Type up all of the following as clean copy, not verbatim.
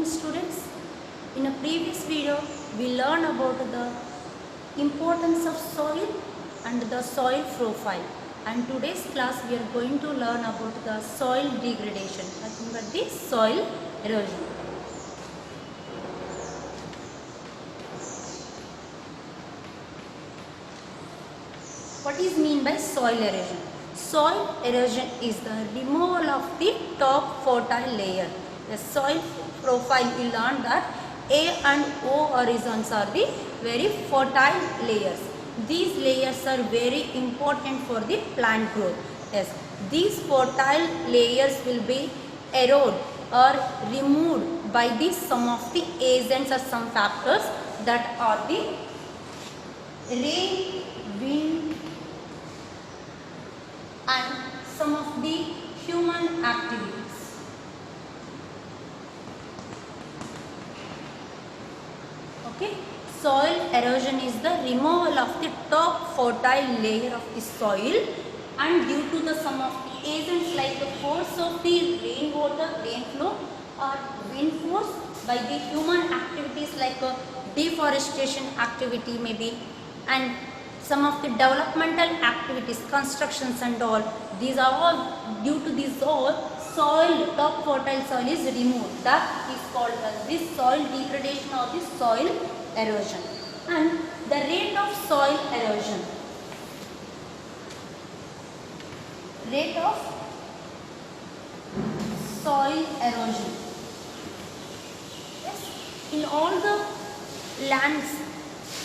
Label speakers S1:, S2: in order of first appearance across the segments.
S1: morning students. In a previous video we learned about the importance of soil and the soil profile, and today's class we are going to learn about the soil degradation, nothing but the soil erosion. What is mean by soil erosion? Soil erosion is the removal of the top fertile layer. The soil profile we learned that A and O horizons are the very fertile layers. These layers are very important for the plant growth. Yes, these fertile layers will be eroded or removed by the some of the agents or some factors that are the rain, wind, and some of the human activities. Okay, soil erosion is the removal of the top fertile layer of the soil, and due to the some of the agents like the force of the rainwater, rainflow, or wind force, by the human activities like deforestation activity maybe, and some of the developmental activities, constructions and all. These are all due to this all soil, top fertile soil is removed. That is called as this soil degradation or this soil erosion. And the rate of soil erosion. Rate of soil erosion. Yes, in all the lands,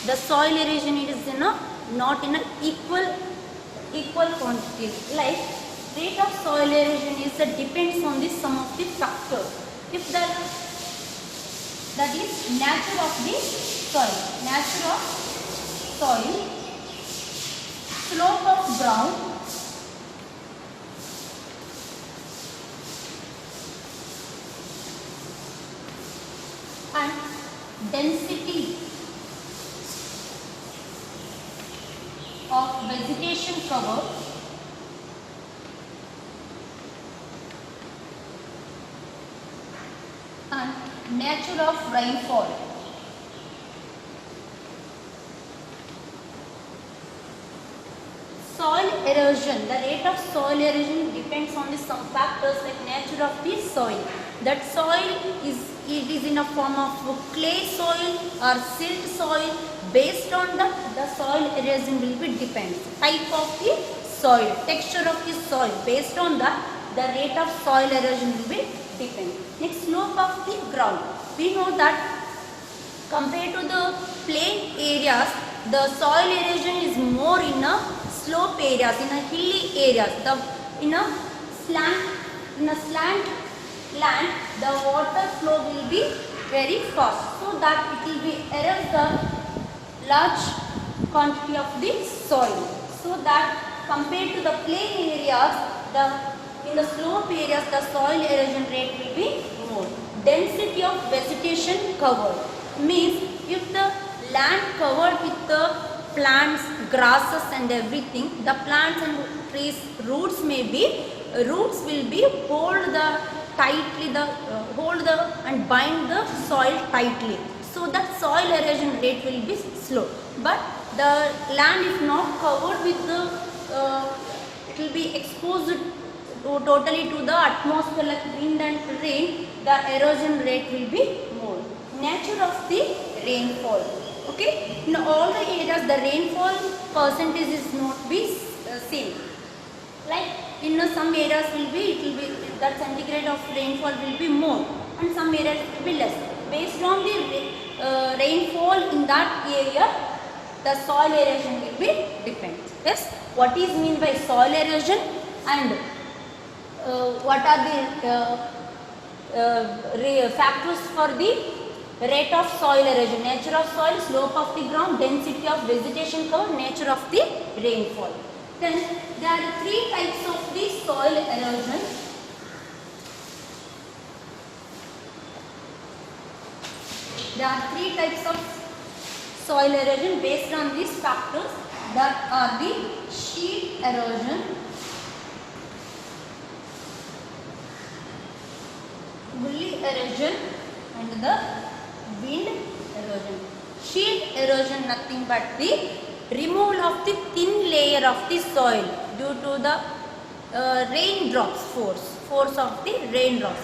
S1: the soil erosion is not in a equal quantity. Like rate of soil erosion is depends on the some of the factors. If that is nature of the soil, slope of ground, and density of vegetation cover, and nature of rainfall. Soil erosion, the rate of soil erosion depends on the some factors like nature of the soil. That soil is in a form of clay soil or silt soil. Based on the soil erosion will be depends. Type of the soil, texture of the soil, based on that the rate of soil erosion will be depend. Next, slope of the ground. We know that compared to the plain areas, the soil erosion is more in a slope areas, in a hilly areas. In a slant land, the water flow will be very fast, so that it will be erode the large quantity of the soil. So that compared to the plain areas, in the slope areas the soil erosion rate will be more. Density of vegetation covered means if the land covered with the plants, grasses and everything, the plants and trees roots will be hold and bind the soil tightly, so that soil erosion rate will be slow. But the land is not covered with the it will be exposed totally to the atmosphere like wind and rain, the erosion rate will be more. Nature of the rainfall. Okay, in all the areas the rainfall percentage is not be same. Like in some areas will be that centigrade of rainfall will be more, and some areas will be less. Based on the rainfall in that area, the soil erosion will be different. Yes, what is mean by soil erosion, and what are the factors for the rate of soil erosion? Nature of soil, slope of the ground, density of vegetation cover, nature of the rainfall. Then there are three types of the soil erosion. There are three types of soil erosion based on these factors. That are the sheet erosion, gully erosion and the wind erosion. Sheet erosion nothing but the removal of the thin layer of the soil due to the raindrops force of the raindrops.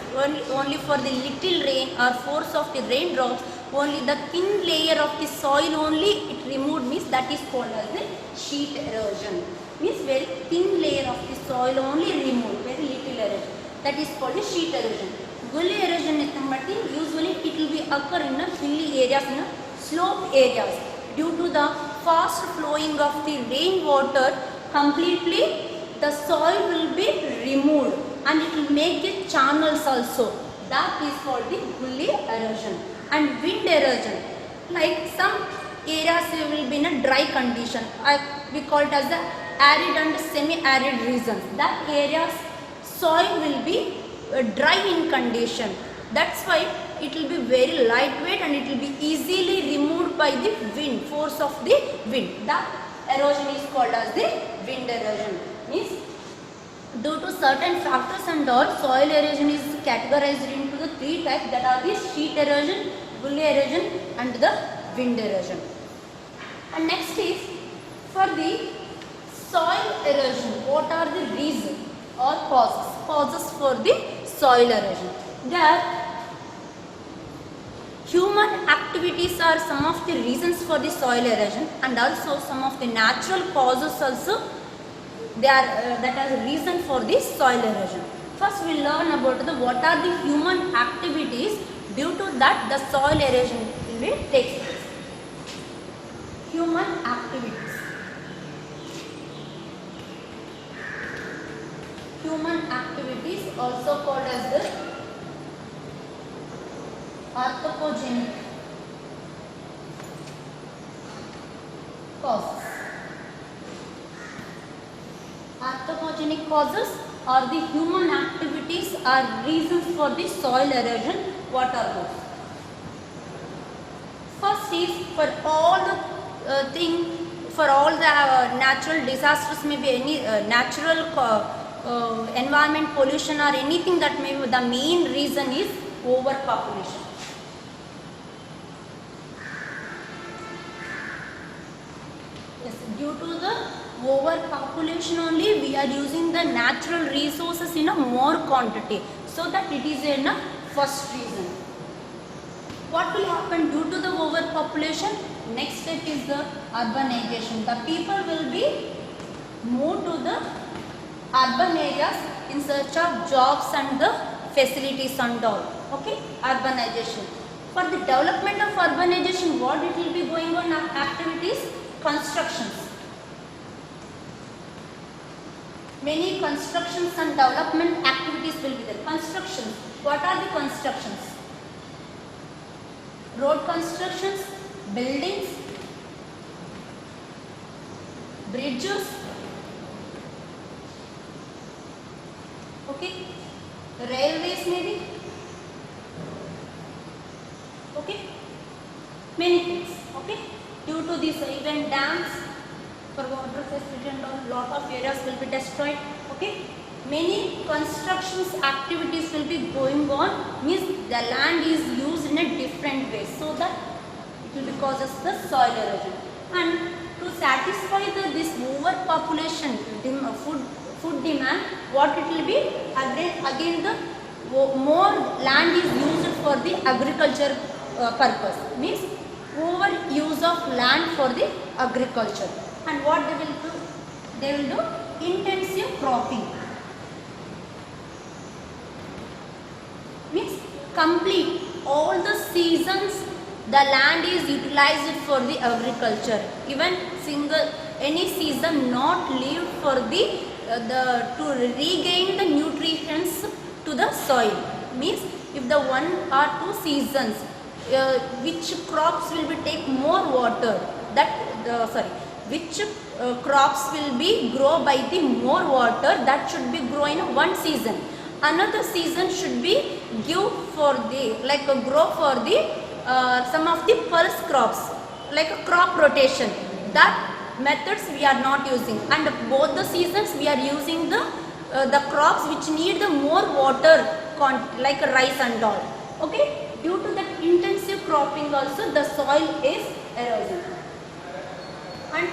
S1: Only for the little rain or force of the raindrops, only the thin layer of the soil only it removed, means that is called as the sheet erosion. Means very thin layer of the soil only removed, very little erosion. That is called a sheet erosion. Gully erosion usually it will be occur in a hilly areas, in a slope areas, due to the fast flowing of the rainwater. Completely the soil will be removed and it will make the channels also. That is called the gully erosion. And wind erosion, like some areas will be in a dry condition, we call it as the arid and semi-arid regions. That areas soil will be dry in condition. That's why it will be very lightweight and it will be easily removed by the wind, force of the wind. That erosion is called as the wind erosion. Means due to certain factors and all, soil erosion is categorized into the three types, that are the sheet erosion, gully erosion and the wind erosion. And next is for the soil erosion, what are the reasons or causes for the soil erosion? There human activities are some of the reasons for the soil erosion, and also some of the natural causes also they are that are the reason for the soil erosion. First we learn about the what are the human activities due to that the soil erosion will take place. Human activities. Human activities also called as the anthropogenic causes. Anthropogenic causes or the human activities are reasons for the soil erosion. What are those? First is for all the for all the natural disasters, maybe any natural environment pollution or anything, that may be the main reason is overpopulation. Yes, due to the overpopulation only we are using the natural resources in a more quantity, so that it is in a first reason. What will happen due to the overpopulation? Next step is the urbanization. The people will be moved to the urban areas in search of jobs and the facilities and all. Okay, urbanization. For the development of urbanization, what it will be going on activities? Constructions. Many constructions and development activities will be there. Constructions. What are the constructions? Road constructions, buildings, bridges, okay, railways maybe, okay, many things, okay. Due to this even dams for water facility and all, lot of areas will be destroyed, okay. Many constructions activities will be going on, means the land is used in a different way, so that it will causes the soil erosion. And to satisfy this overpopulation food demand, what it will be? Again the more land is used for the agriculture purpose, means over use of land for the agriculture. And what they will do? They will do intensive cropping, means complete all the seasons the land is utilized for the agriculture, even any season not leave for the to regain the nutrients to the soil. Means if the 1 or 2 seasons which crops will be take more water, which crops will be grow by the more water, that should be grow in one season. Another season should be give for the grow for the some of the pulse crops, like a crop rotation. That methods we are not using, and both the seasons we are using the crops which need the more water, like rice and all. Okay, Due to that intensive cropping also the soil is erosion. And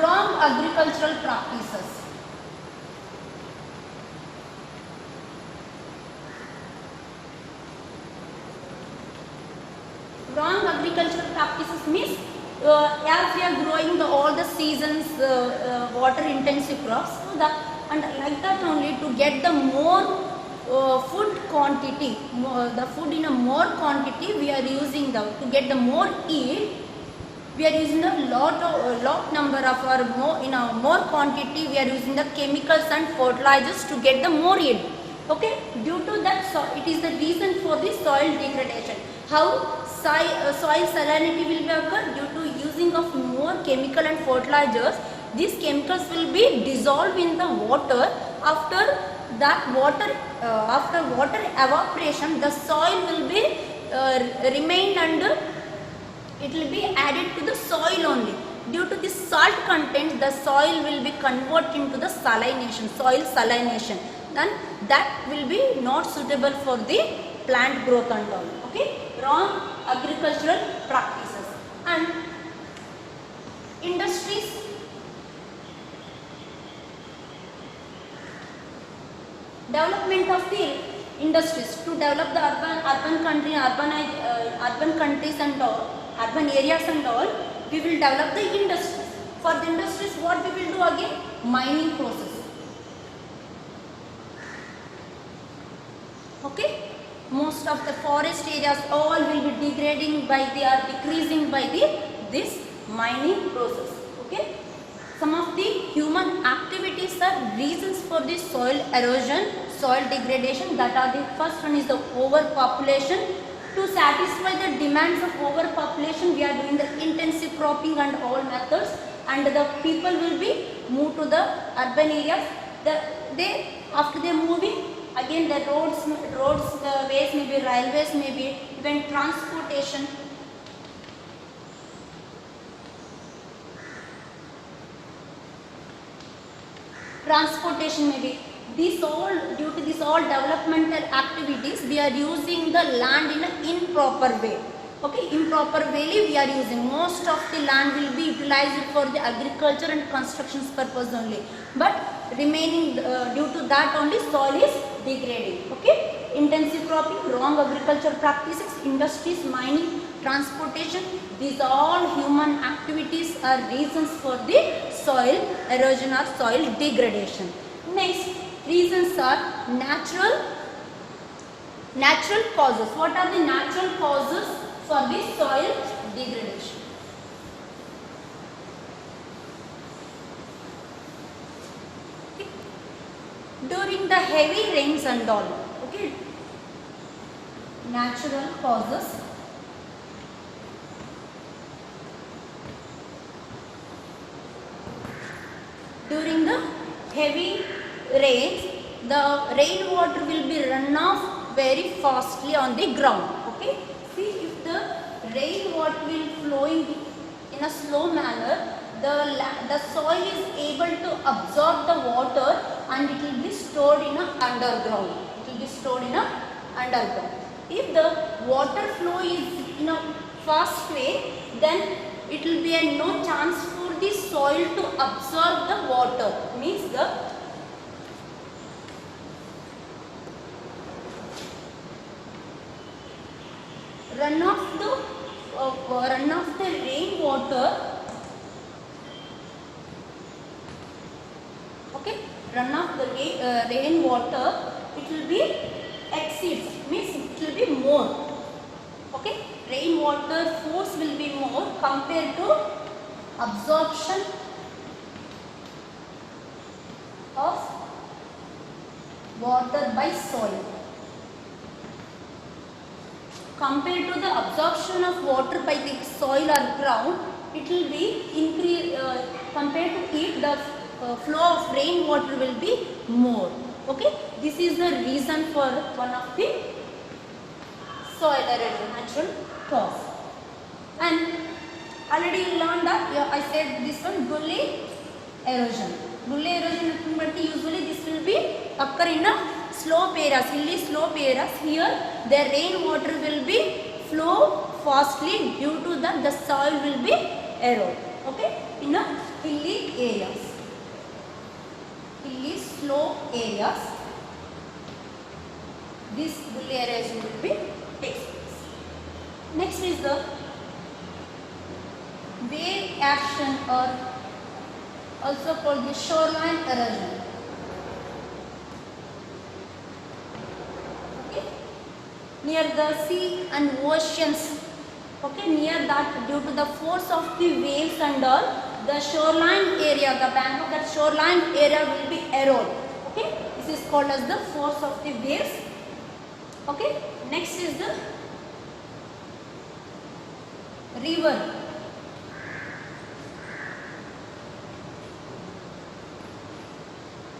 S1: wrong agricultural practices. Wrong agricultural practices means as we are growing all the seasons water intensive crops, so and like that only to get the more food quantity, the food in a more quantity we are using to get the more yield, we are using a lot number of our more quantity we are using the chemicals and fertilizers to get the more yield. Okay, due to that, so it is the reason for the soil degradation. How soil salinity will be occur due to using of more chemical and fertilizers. These chemicals will be dissolved in the water. After that after water evaporation, the soil will be remain under. It will be added to the soil only. Due to the salt content, the soil will be converted into the salination, soil salination. Then that will be not suitable for the plant growth and all. Okay, wrong agricultural practices. And industries, development of the industries to develop the urban country, urban countries and all, urban areas and all, we will develop the industries. For the industries, what we will do again? Mining process. Okay, most of the forest areas all will be degrading by decreasing by this mining process. Okay, some of the human activities are reasons for the soil erosion, soil degradation. That are the first one is the overpopulation. To satisfy the demands of overpopulation, we are doing the intensive cropping and all methods, and the people will be moved to the urban areas. After they moving, again the roads, the ways may be railways, may be even transportation. Transportation may be. Due to this all developmental activities, we are using the land in an improper way. Okay, improper way we are using. Most of the land will be utilized for the agriculture and constructions purpose only. But remaining due to that only soil is degrading. Okay, intensive cropping, wrong agricultural practices, industries, mining, transportation. These all human activities are reasons for the soil erosion or soil degradation. Next, reasons are natural causes. What are the natural causes for this soil degradation? Okay. During the heavy rains and all. Okay. Natural causes. During the heavy rains, the rainwater will be run off very fastly on the ground. Okay, see, if the rainwater will flowing in a slow manner, the soil is able to absorb the water and it will be stored in a underground. It will be stored in a underground. If the water flow is in a fast way, then it will be a no chance for the soil to absorb the water. Means the runoff the rainwater. Okay, runoff the rainwater. It will be exceeds. Means it will be more. Okay, rainwater force will be more compared to absorption of water by soil. Compared to the absorption of water by the soil or ground, it will be increase. Compared to it, the flow of rainwater will be more. Okay, this is the reason for one of the soil erosion, natural cause. And already you learned that, I said this one, gully erosion. Gully erosion usually this will be occur in a slope areas, hilly slope areas, here the rainwater will be flow fastly, due to that the soil will be erode. Okay, in a hilly areas, hilly slope areas, this hilly erosion will be takes place. Next is the wave action, or also called the shoreline erosion. Okay, near the sea and oceans. Okay, near that, due to the force of the waves and all, the shoreline area, the bank of that shoreline area will be eroded. Okay, this is called as the force of the waves. Okay, next is the river.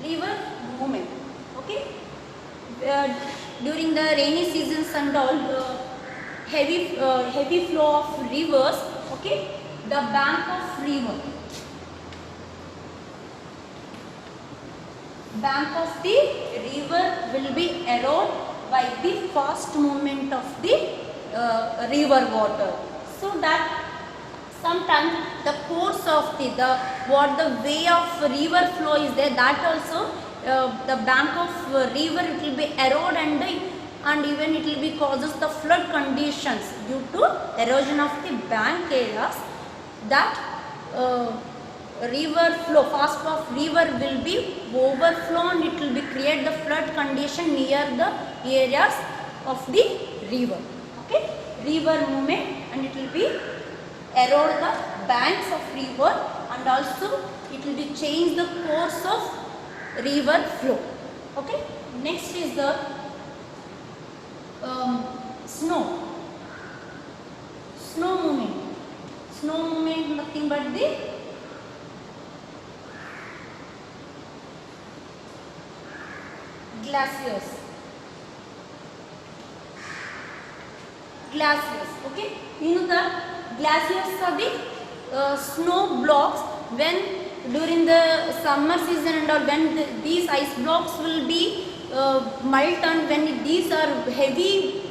S1: River movement. Okay, during the rainy seasons and all, heavy flow of rivers. Okay, the bank of river, bank of the river will be eroded by the fast movement of the river water. So that sometimes the course of the what the way of river flow is there, that also the bank of river, it will be eroded, and even it will be causes the flood conditions due to erosion of the bank areas. That river flow, fast flow of river will be overflown, it will be create the flood condition near the areas of the river. Okay, river movement, and it will be erode the banks of river, and also it will be change the course of river flow. Okay, next is the snow movement. Snow movement nothing but the glaciers. Okay, you know the glaciers are the snow blocks. When during the summer season and all, when these ice blocks will be melt, and when these are heavy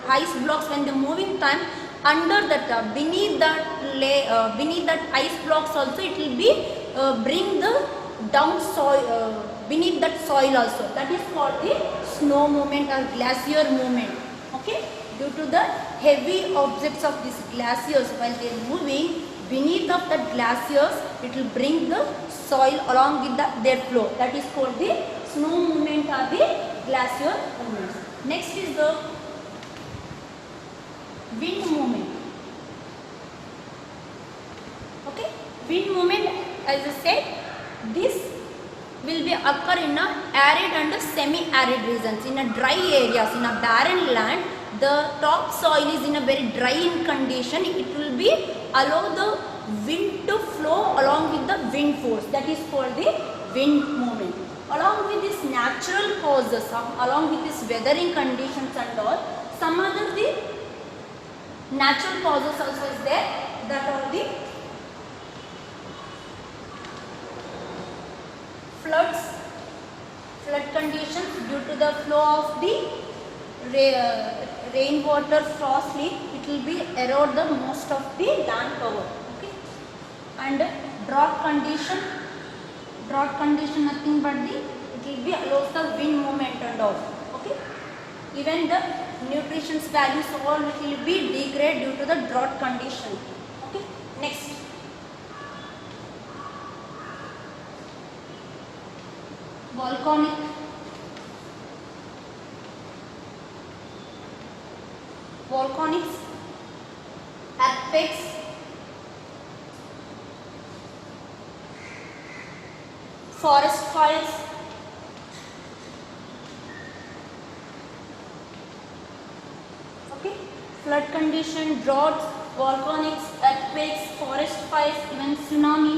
S1: ice blocks, when the moving time, under that beneath that ice blocks also, it will be bring the down soil, beneath that soil also. That is called the snow movement or glacier movement. Okay, due to the heavy objects of these glaciers, while they are moving beneath of that glaciers, it will bring the soil along with their flow. That is called the snow movement or the glacier movement. Next is the wind movement. Okay, wind movement, as I said, this will be occur in a arid and semi-arid regions. In a dry areas, in a barren land, the top soil is in a very dry in condition, it will be allow the wind to flow along with the wind force. That is called the wind movement. Along with these natural causes, along with this weathering conditions and all, some other the natural causes also is there, that are the flood conditions due to the flow of the rainwater fastly, it will be erode the most of the land cover. Okay, and drought condition nothing but the, it will be allows the wind movement and all. Okay, even the nutrition values all, it will be degrade due to the drought condition. Okay, next volcanics, earthquakes, forest fires, okay, flood condition, droughts, volcanics, earthquakes, forest fires, even tsunami.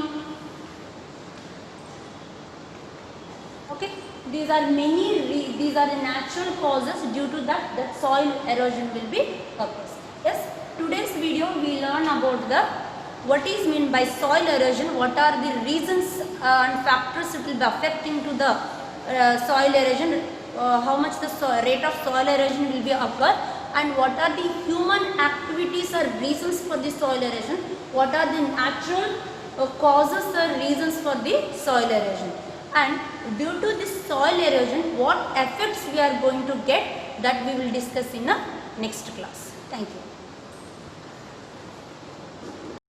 S1: Okay, these are these are the natural causes due to that soil erosion will be occurs. Yes, today's video we learn about what is meant by soil erosion, what are the reasons and factors it will be affecting to the soil erosion. how much the rate of soil erosion will be occur, and what are the human activities or reasons for the soil erosion, what are the natural causes or reasons for the soil erosion, and due to this soil erosion what effects we are going to get, that we will discuss in the next class. Thank you.